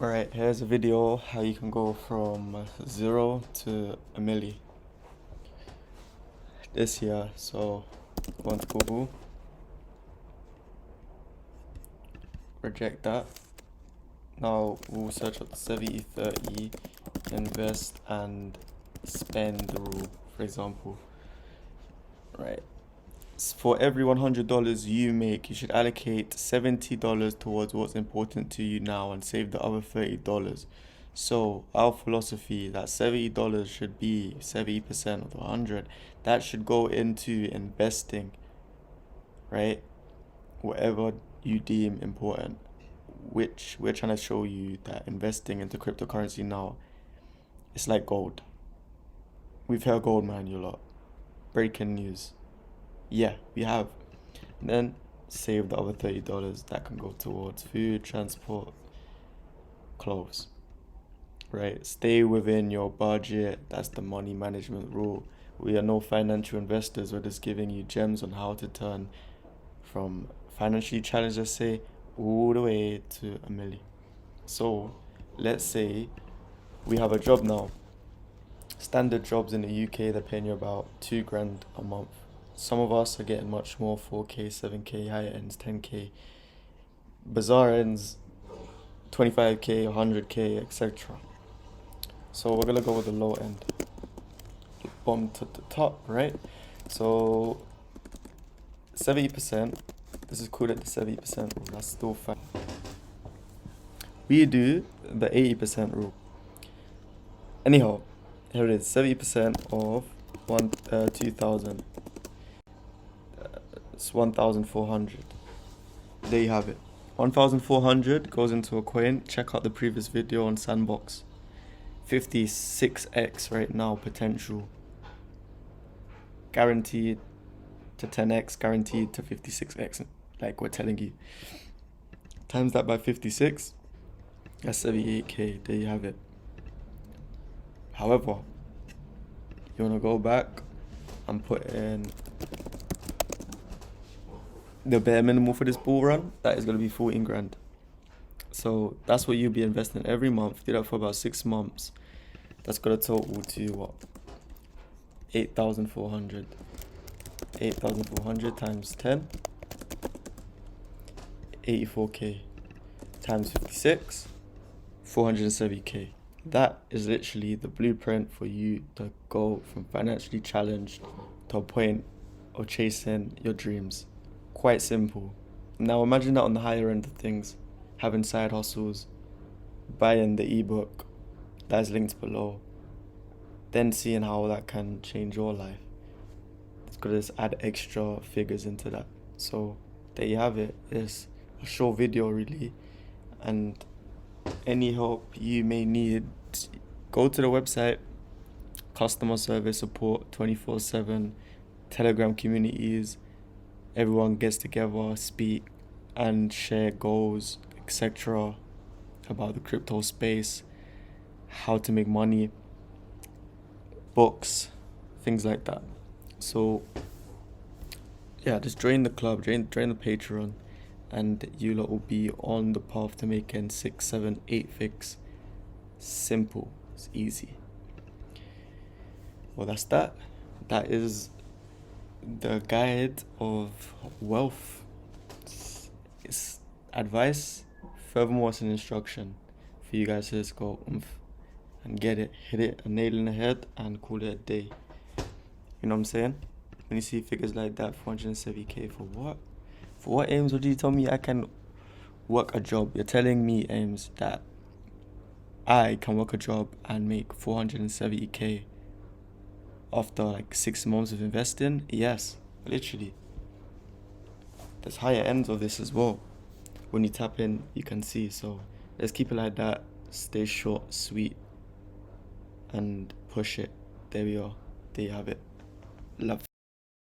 Alright, here's a video how you can go from 0 to a milli this year. So go on to Google, reject that. Now we'll search up the 70/30 invest and spend rule, for example. Right. For every $100 you make, you should allocate $70 towards what's important to you now and save the other $30. So our philosophy that $70 should be 70% of the 100. That should go into investing, right? Whatever you deem important. Which we're trying to show you that investing into cryptocurrency now, it's like gold. We've heard gold mine, you lot. Breaking news. Yeah, we have. And then save the other $30 that can go towards food, transport, clothes. Right? Stay within your budget. That's the money management rule. We are no financial investors. We're just giving you gems on how to turn from financially challenged, let's say, all the way to a milli. So let's say we have a job now. Standard jobs in the UK, they're paying you about 2 grand a month. Some of us are getting much more, 4K, 7K, higher ends, 10K. Bizarre ends, 25K, 100K, etc. So we're gonna go with the low end. Bottom to the top, right? So 70%, this is called at the 70% rule, that's still fine. We do the 80% rule. Anyhow, here it is, 70% of 2,000. It's 1,400. There you have it. 1,400 goes into a coin. Check out the previous video on Sandbox. 56x right now potential. Guaranteed to 10x, guaranteed to 56x, like we're telling you. Times that by 56, that's 78k. There you have it. However, you want to go back and put in the bare minimum for this bull run, that is going to be 14 grand. So that's what you'll be investing every month. Do that for about 6 months. That's going to total to what? 8,400. 8,400 times 10. 84k times 56. 470k. That is literally the blueprint for you to go from financially challenged to a point of chasing your dreams. Quite simple. Now imagine that on the higher end of things, having side hustles, buying the ebook that is linked below, then seeing how that can change your life. It's gonna just add extra figures into that. So there you have it. It's a short video really, and any help you may need, go to the website, customer service support 24/7, Telegram communities. Everyone gets together, speak, and share goals, etc. about the crypto space, how to make money, books, things like that. So yeah, just join the club, join the Patreon, and you lot will be on the path to making 6, 7, 8 fix. Simple, it's easy. Well, that's that. That is the guide of wealth. It's advice, furthermore it's an instruction for you guys to just go and get it, hit it a nail in the head and call it a day. You know what I'm saying? When you see figures like that, 470k for what? For what, Ames? What did you tell me I can work a job? You're telling me, Ames, that I can work a job and make 470k after like 6 months of investing? Yes, literally. There's higher ends of this as well. When you tap in, you can see. So let's keep it like that. Stay short, sweet, and push it. There we are. There you have it. Love.